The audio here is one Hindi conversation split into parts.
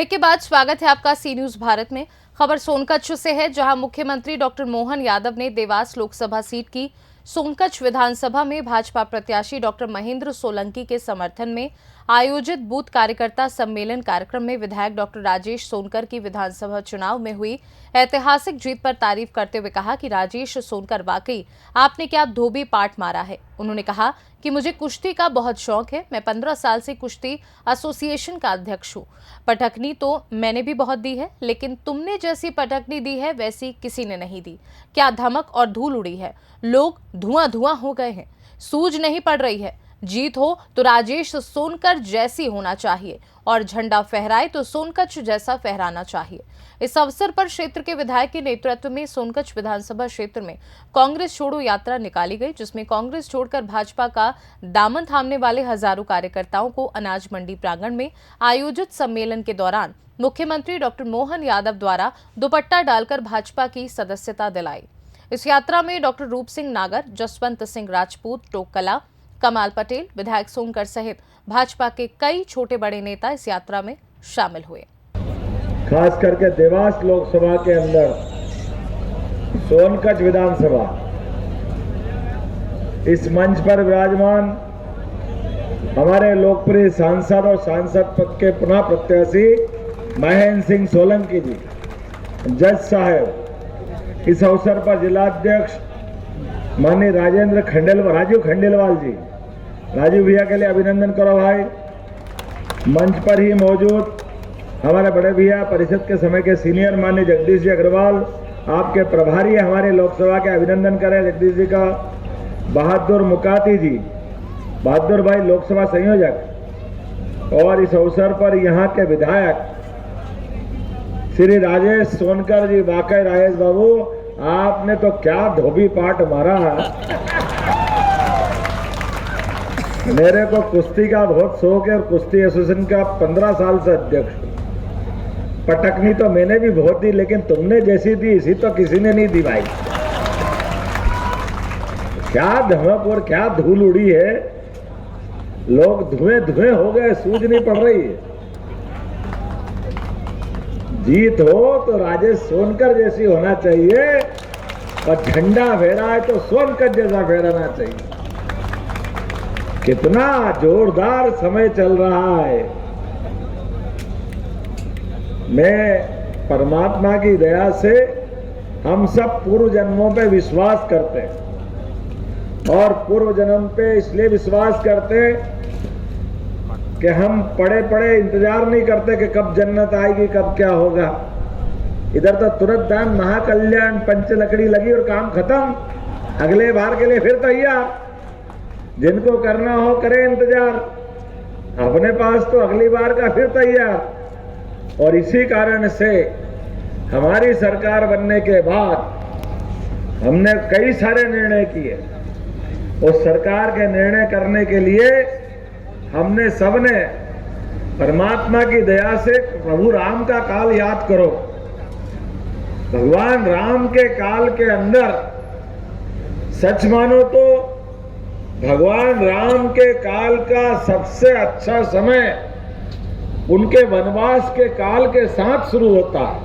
ब्रेक के बाद स्वागत है आपका सी न्यूज भारत में। खबर सोनकच्छ से है, जहां मुख्यमंत्री डॉक्टर मोहन यादव ने देवास लोकसभा सीट की सोनकच्छ विधानसभा में भाजपा प्रत्याशी डॉक्टर महेंद्र सोलंकी के समर्थन में आयोजित बूथ कार्यकर्ता सम्मेलन कार्यक्रम में विधायक डॉक्टर राजेश सोनकर की विधानसभा चुनाव में हुई ऐतिहासिक जीत पर तारीफ करते हुए कहा कि राजेश सोनकर वाकई आपने क्या धोबी पाट मारा है। उन्होंने कहा कि मुझे कुश्ती का बहुत शौक है। मैं 15 साल से कुश्ती एसोसिएशन का अध्यक्ष हूँ। पटकनी तो मैंने भी बहुत दी है, लेकिन तुमने जैसी पटकनी दी है वैसी किसी ने नहीं दी। क्या धमक और धूल उड़ी है, लोग धुआं धुआं हो गए हैं। सूझ नहीं पड़ रही है। जीत हो तो राजेश सोनकर जैसी होना चाहिए और झंडा फहराए तो सोनकच्छ जैसा फहराना चाहिए। इस अवसर पर क्षेत्र के विधायक के नेतृत्व में सोनकच्छ विधानसभा क्षेत्र में कांग्रेस छोड़ो यात्रा निकाली गई, जिसमें कांग्रेस छोड़कर भाजपा का दामन थामने वाले हजारों कार्यकर्ताओं को अनाज मंडी प्रांगण में आयोजित सम्मेलन के दौरान मुख्यमंत्री डॉक्टर मोहन यादव द्वारा दुपट्टा डालकर भाजपा की सदस्यता दिलाई। इस यात्रा में डॉक्टर रूप सिंह नागर, जसवंत सिंह राजपूत, टोकला, कमाल पटेल, विधायक सोनकर सहित भाजपा के कई छोटे बड़े नेता इस यात्रा में शामिल हुए। खास करके देवास लोकसभा के अंदर सोनकच्छ विधानसभा, इस मंच पर विराजमान हमारे लोकप्रिय सांसद और सांसद पद के पुनः प्रत्याशी महेंद्र सिंह सोलंकी जी, जज साहब, इस अवसर पर जिलाध्यक्ष माननीय राजू खंडेलवाल जी, राजू भैया के लिए अभिनंदन करो भाई। मंच पर ही मौजूद हमारे बड़े भैया परिषद के समय के सीनियर माननीय जगदीश जी अग्रवाल, आपके प्रभारी हमारे लोकसभा के, अभिनंदन करें जगदीश जी का। बहादुर मुकाती जी, बहादुर भाई लोकसभा संयोजक, और इस अवसर पर यहाँ के विधायक श्री राजेश सोनकर जी, वाकई राजेश बाबू आपने तो क्या धोबी पाट मारा है। मेरे को कुश्ती का बहुत शौक है और कुश्ती एसोसिएशन का 15 साल से अध्यक्ष हूं। पटकनी तो मैंने भी बहुत दी, लेकिन तुमने जैसी दी इसी तो किसी ने नहीं दी भाई। क्या धमक और क्या धूल उड़ी है, लोग धुएं धुएं हो गए, सूझ नहीं पड़ रही है। जीत हो तो राजेश सोनकर जैसी होना चाहिए और झंडा फहराए तो सोनकर जैसा फहराना चाहिए। कितना जोरदार समय चल रहा है। मैं परमात्मा की दया से हम सब पूर्व जन्मों पे विश्वास करते हैं, और पूर्व जन्म पे इसलिए विश्वास करते हैं कि हम पड़े पड़े इंतजार नहीं करते कि कब जन्नत आएगी, कब क्या होगा। इधर तो तुरंत दान, महाकल्याण, पंच लकड़ी लगी और काम खत्म। अगले बार के लिए फिर तैयार, जिनको करना हो करें इंतजार, अपने पास तो अगली बार का फिर तैयार। और इसी कारण से हमारी सरकार बनने के बाद हमने कई सारे निर्णय किए। उस सरकार के निर्णय करने के लिए हमने सबने परमात्मा की दया से प्रभु राम का काल याद करो। भगवान राम के काल के अंदर सच मानो तो भगवान राम के काल का सबसे अच्छा समय उनके वनवास के काल के साथ शुरू होता है।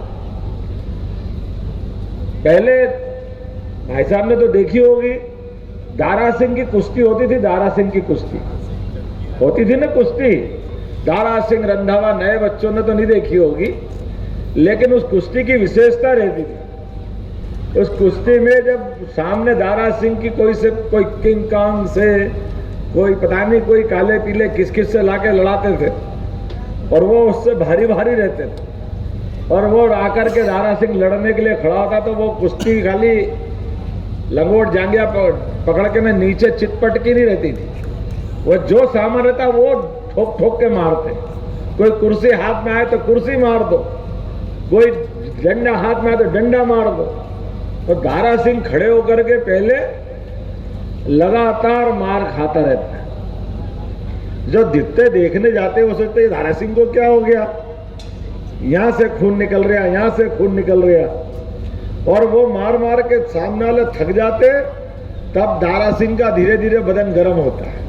पहले भाई साहब ने तो देखी होगी, दारा सिंह की कुश्ती होती थी, दारा सिंह की कुश्ती होती थी ना, कुश्ती दारा सिंह रंधावा। नए बच्चों ने तो नहीं देखी होगी, लेकिन उस कुश्ती की विशेषता रहती थी। उस कुश्ती में जब सामने दारा सिंह की कोई किंग कांग से, कोई पता नहीं कोई काले पीले किस किस से लाके लड़ाते थे, और वो उससे भारी भारी रहते थे, और वो आकर के दारा सिंह लड़ने के लिए खड़ा होता तो वो कुश्ती खाली लंगोट जांघिया पकड़ के में नीचे चितपट की नहीं रहती थी। वो जो सामान रहता वो ठोक ठोक के मारते। कोई कुर्सी हाथ में आए तो कुर्सी मार दो, कोई डंडा हाथ में आए तो डंडा मार दो। तो दारा सिंह खड़े होकर के पहले लगातार मार खाता रहता है। जो दिखते देखने जाते वो सोचते दारा सिंह को क्या हो गया, यहां से खून निकल रहा, यहां से खून निकल रहा, और वो मार मार के सामने वाले थक जाते। तब दारा सिंह का धीरे धीरे बदन गर्म होता है,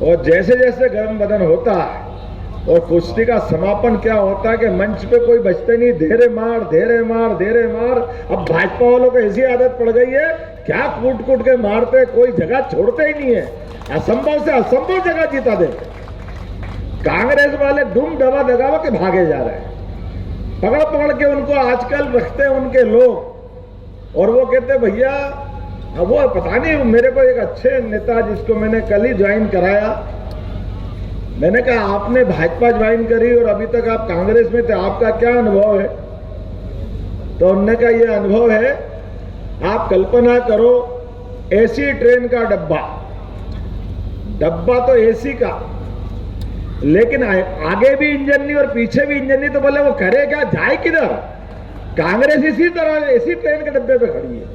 और जैसे जैसे गर्म बदन होता है और कुश्ती का समापन क्या होता है कि मंच पे कोई बचते नहीं, धेरे मार धेरे मार धेरे मार। अब भाजपा वालों को ऐसी आदत पड़ गई है, क्या कूट कूट के मारते, कोई जगह छोड़ते ही नहीं है, असंभव से असंभव जगह जीता देते। कांग्रेस वाले दुम दबा दगावा के भागे जा रहे हैं, पकड़ पकड़ के उनको आजकल रखते हैं उनके लोग। और वो कहते भैया, अब वो पता नहीं, मेरे को एक अच्छे नेता जिसको मैंने कल ही ज्वाइन कराया, मैंने कहा आपने भाजपा ज्वाइन करी और अभी तक आप कांग्रेस में थे, आपका क्या अनुभव है? तो उन्होंने कहा ये अनुभव है, आप कल्पना करो एसी ट्रेन का डब्बा तो एसी का, लेकिन आगे भी इंजन नहीं और पीछे भी इंजन नहीं, तो बोले वो करे क्या, जाए किधर? कांग्रेस इसी तरह एसी ट्रेन के डब्बे पे खड़ी है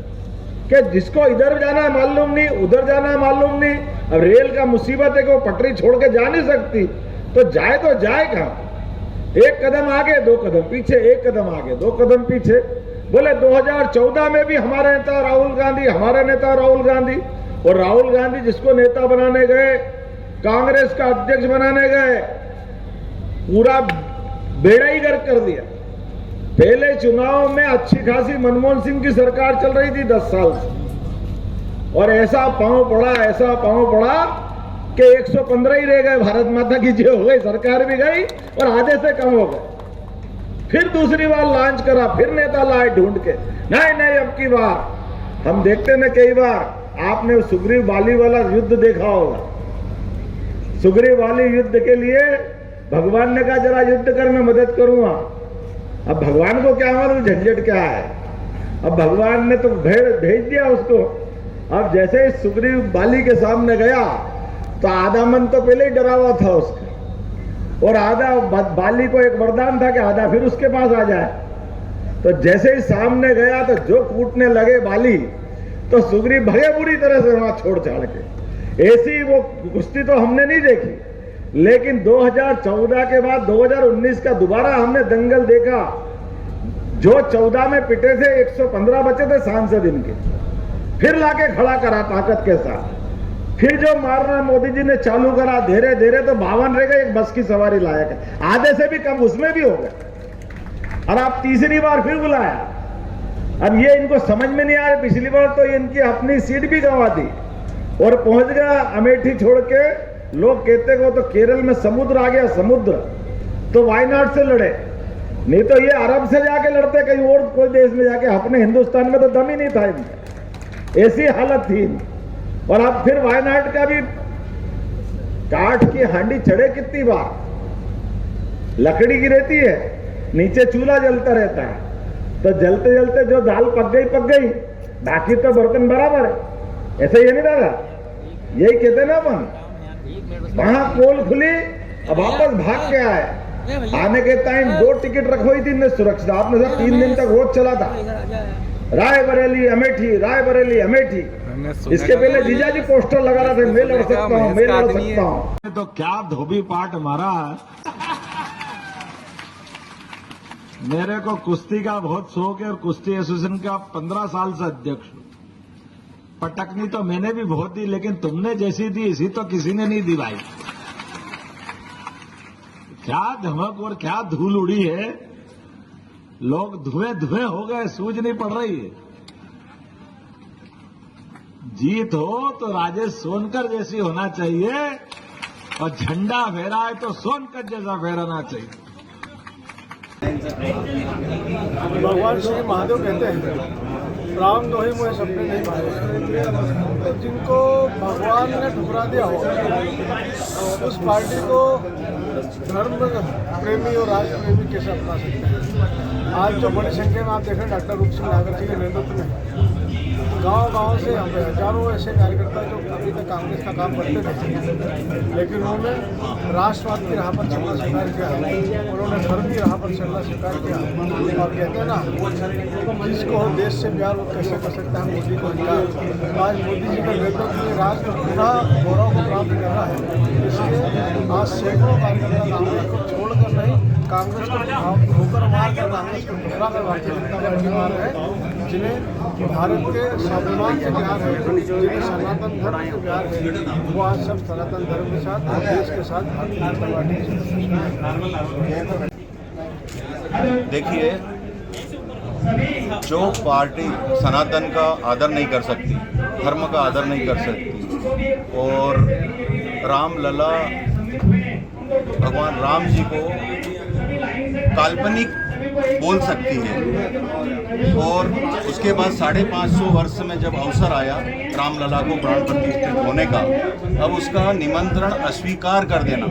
कि जिसको इधर जाना है मालूम नहीं, उधर जाना है मालूम नहीं। अब रेल का मुसीबत है कि वो पटरी छोड़ के जा नहीं सकती, तो जाए कहां? एक कदम आगे दो कदम पीछे, एक कदम आगे दो कदम पीछे। बोले 2014 में भी हमारे नेता राहुल गांधी, और राहुल गांधी जिसको नेता बनाने गए, कांग्रेस का अध्यक्ष बनाने गए, पूरा बेड़ा ही गर्क कर दिया। पहले चुनाव में अच्छी खासी मनमोहन सिंह की सरकार चल रही थी 10 साल से, और ऐसा पांव पड़ा कि 115 ही रह गए, भारत माता की जय हो गई, सरकार भी गई और आधे से कम हो गए। फिर दूसरी बार लॉन्च करा, फिर नेता लाए ढूंढ के, नहीं अब की बार हम देखते ना, कई बार आपने सुग्रीव बाली वाला युद्ध देखा होगा। सुग्रीव वाली युद्ध के लिए भगवान ने कहा जरा युद्ध कर, मैं मदद करूंगा। अब भगवान को क्या मालूम झंझट क्या है, अब भगवान ने तो भेज दिया उसको। अब जैसे ही सुग्रीव बाली के सामने गया तो आधा मन तो पहले ही डरा हुआ था उसका, और आधा बाली को एक वरदान था कि आधा फिर उसके पास आ जाए। तो जैसे ही सामने गया तो जो कूटने लगे बाली, तो सुग्रीव भगे बुरी तरह से वहां छोड़ छाड़ के। ऐसी वो कुश्ती तो हमने नहीं देखी, लेकिन 2014 के बाद 2019 का दोबारा हमने दंगल देखा। जो 14 में पिटे थे 115 बचे थे सांसद इनके, फिर लाके खड़ा करा ताकत के साथ। फिर जो मारना मोदी जी ने चालू करा धीरे धीरे, तो 52 रह गए, एक बस की सवारी लायक है, आधे से भी कम उसमें भी हो गए। और आप तीसरी बार फिर बुलाया। अब ये इनको समझ में नहीं आ रहा, पिछली बार तो इनकी अपनी सीट भी गंवा दी और पहुंच गया अमेठी छोड़ के। लोग कहते हैं वो तो केरल में समुद्र आ गया, समुद्र, तो वायनाड से लड़े, नहीं तो ये अरब से जाके लड़ते कहीं और कोई देश में जाके, अपने हिंदुस्तान में तो दम ही नहीं था इनका, ऐसी हालत थी। और अब फिर वायनाड का भी काठ की हांडी चढ़े कितनी बार, लकड़ी की रहती है, नीचे चूल्हा जलता रहता है, तो जलते जलते जो दाल पक गई, बाकी तो बर्तन बराबर है। ऐसा ये नहीं दादा, यही कहते ना अपन, वहां पोल खुली, अब वापस भाग के आए। आने के टाइम 2 टिकट रखवाई थी सुरक्षा, आपने सर 3 दिन तक रोज चला था, रायबरेली अमेठी। इसके पहले जीजा जी पोस्टर लगा रहा था, मैं लड़ सकता हूँ। तो क्या धोबी पाट मारा। मेरे को कुश्ती का बहुत शौक है और कुश्ती एसोसिएशन का 15 साल से अध्यक्ष हूं। पटकनी तो मैंने भी बहुत दी, लेकिन तुमने जैसी दी इसी तो किसी ने नहीं दी भाई। क्या धमक और क्या धूल उड़ी है, लोग धुएं हो गए, सूझ नहीं पड़ रही है। जीत हो तो राजेश सोनकर जैसी होना चाहिए, और झंडा फहरा है तो सोनकर जैसा फहराना चाहिए। भगवान श्री महादेव कहते हैं, राम दोही मुझे सपने नहीं मारे। जिनको भगवान ने ठुकरा दिया हो, उस पार्टी को धर्म प्रेमी और राष्ट्र प्रेमी कैसे अपना सकते हैं। आज जो बड़ी संख्या में आप देख रहे हैं डॉक्टर रूप सिंह नागर जी के नेतृत्व में गांव से यहाँ पे हजारों ऐसे कार्यकर्ता जो अभी तक कांग्रेस का काम करते थे, लेकिन उन्होंने राष्ट्रवाद की राह पर चलना स्वीकार किया, उन्होंने धर्म की राह पर चलना स्वीकार किया। और कहते हैं ना, जिसको देश से प्यार वो कैसे कर सकता है मोदी को प्यार। आज मोदी जी के नेतृत्व में राष्ट्र पुनः गौरव को प्राप्त कर रहा है। इसलिए आज सैकड़ों कार्यकर्ता कांग्रेस को छोड़कर नहीं, कांग्रेस को ठोकर मार कर, कांग्रेस को ठुकरा कर भारतीय जनता पार्टी मार रहे हैं। जिन्हें भारत के स्वाभिमान से प्यार है, जिन्हें सनातन धर्म से प्यार है, वो आज सब सनातन धर्म के साथ और देश के साथ भारतीय जनता पार्टी से। देखिए, जो पार्टी सनातन का आदर नहीं कर सकती, धर्म का आदर नहीं कर सकती और रामलला भगवान राम जी को काल्पनिक बोल सकती है और उसके बाद 550 वर्ष में जब अवसर आया रामलला को प्राण प्रतिष्ठित होने का, अब उसका निमंत्रण अस्वीकार कर देना,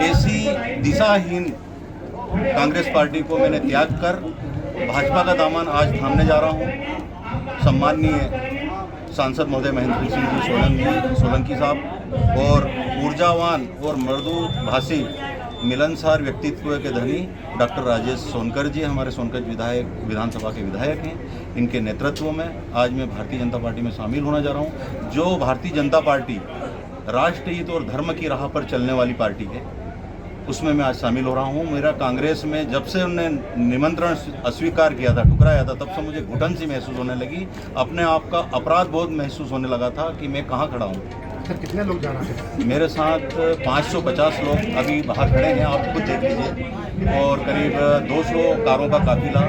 ऐसी दिशाहीन कांग्रेस पार्टी को मैंने त्याग कर भाजपा का दामन आज थामने जा रहा हूँ। सम्माननीय सांसद महोदय महेंद्र सिंह जी सोलंकी साहब और ऊर्जावान और मृदुभाषी मिलनसार व्यक्तित्व के धनी डॉक्टर राजेश सोनकर जी हमारे सोनकर विधानसभा के विधायक हैं। इनके नेतृत्व में आज मैं भारतीय जनता पार्टी में शामिल होने जा रहा हूं। जो भारतीय जनता पार्टी राष्ट्रहित और धर्म की राह पर चलने वाली पार्टी है, उसमें मैं आज शामिल हो रहा हूं। मेरा कांग्रेस में जब से उन्होंने निमंत्रण अस्वीकार किया था, ठुकराया था, तब से मुझे घुटन सी महसूस होने लगी। अपने आप का अपराध बोध महसूस होने लगा था कि मैं कहाँ खड़ा हूँ। सर, कितने लोग जाना थे? मेरे साथ 550 लोग अभी बाहर खड़े हैं, आप खुद देख लीजिए, और करीब 200 कारों का काफिला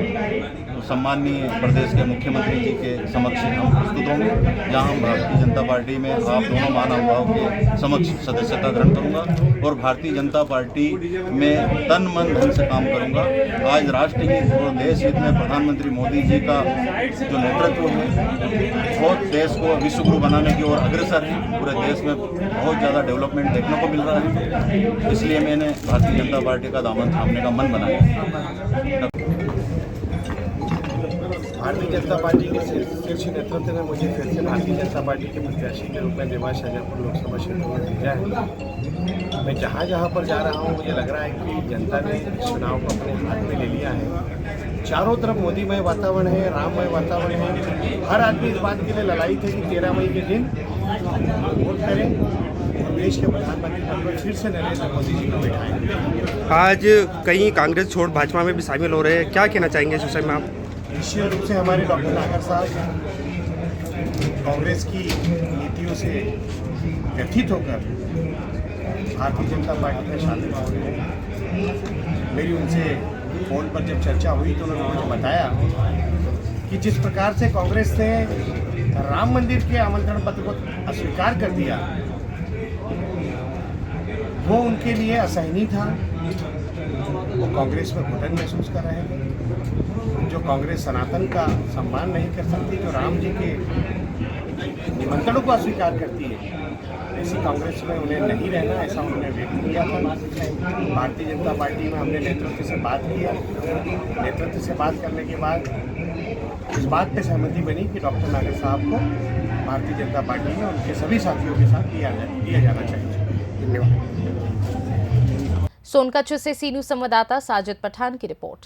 सम्माननीय प्रदेश के मुख्यमंत्री जी के समक्ष हम प्रस्तुत होंगे, जहां हम भारतीय जनता पार्टी में आप दोनों महानुभावों के समक्ष सदस्यता ग्रहण करूंगा और भारतीय जनता पार्टी में तन मन धन से काम करूंगा। आज राष्ट्र हित और देश हित में प्रधानमंत्री मोदी जी का जो नेतृत्व है, बहुत देश को विश्व गुरु बनाने की ओर अग्रसर है। पूरे देश में बहुत ज़्यादा डेवलपमेंट देखने को मिल रहा है, इसलिए मैंने भारतीय जनता पार्टी का दामन थामने का मन बनाया। भारतीय जनता पार्टी के शीर्ष नेतृत्व ने मुझे फिर से भारतीय जनता पार्टी के प्रत्याशी के रूप में देवास शाहजहाँपुर लोकसभा क्षेत्र में भेजा है। मैं जहाँ जहाँ पर जा रहा हूँ, मुझे लग रहा है कि जनता ने इस चुनाव को अपने हाथ में ले लिया है। चारों तरफ मोदीमय वातावरण है, राममय वातावरण है। हर आदमी इस बात के लिए ललायित है कि 13 मई के दिन वोट करें और देश के प्रधानमंत्री पद पर फिर से नरेंद्र मोदी जी को बिठाएं। आज कई कांग्रेस छोड़ भाजपा में भी शामिल हो रहे हैं, क्या कहना चाहेंगे इस विषय में आप? निश्चित रूप से हमारे डॉक्टर नागर साहब कांग्रेस की नीतियों से व्यथित होकर भारतीय जनता पार्टी में शामिल हो रहे हैं। मेरी उनसे फोन पर जब चर्चा हुई तो उन्होंने मुझे बताया कि जिस प्रकार से कांग्रेस ने राम मंदिर के आमंत्रण पत्र को अस्वीकार कर दिया, वो उनके लिए असहनीय था। वो कांग्रेस में घुटन महसूस कर रहे हैं। जो कांग्रेस सनातन का सम्मान नहीं कर सकती, जो राम जी के निमंत्रणों को अस्वीकार करती है, ऐसी कांग्रेस में उन्हें नहीं रहना, ऐसा उन्होंने व्यक्त किया था। भारतीय जनता पार्टी में हमने नेतृत्व से बात किया। नेतृत्व से बात करने के बाद इस बात पर सहमति बनी कि डॉक्टर नागर साहब को भारतीय जनता पार्टी में उनके सभी साथियों के साथ दिया जाना चाहिए। धन्यवाद। सोनकच्छ से सी न्यूज संवाददाता साजिद पठान की रिपोर्ट।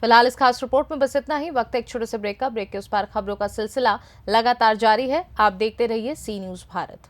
फिलहाल इस खास रिपोर्ट में बस इतना ही। वक्त एक छोटे से ब्रेक का। ब्रेक के उस पार खबरों का सिलसिला लगातार जारी है। आप देखते रहिए सी न्यूज भारत।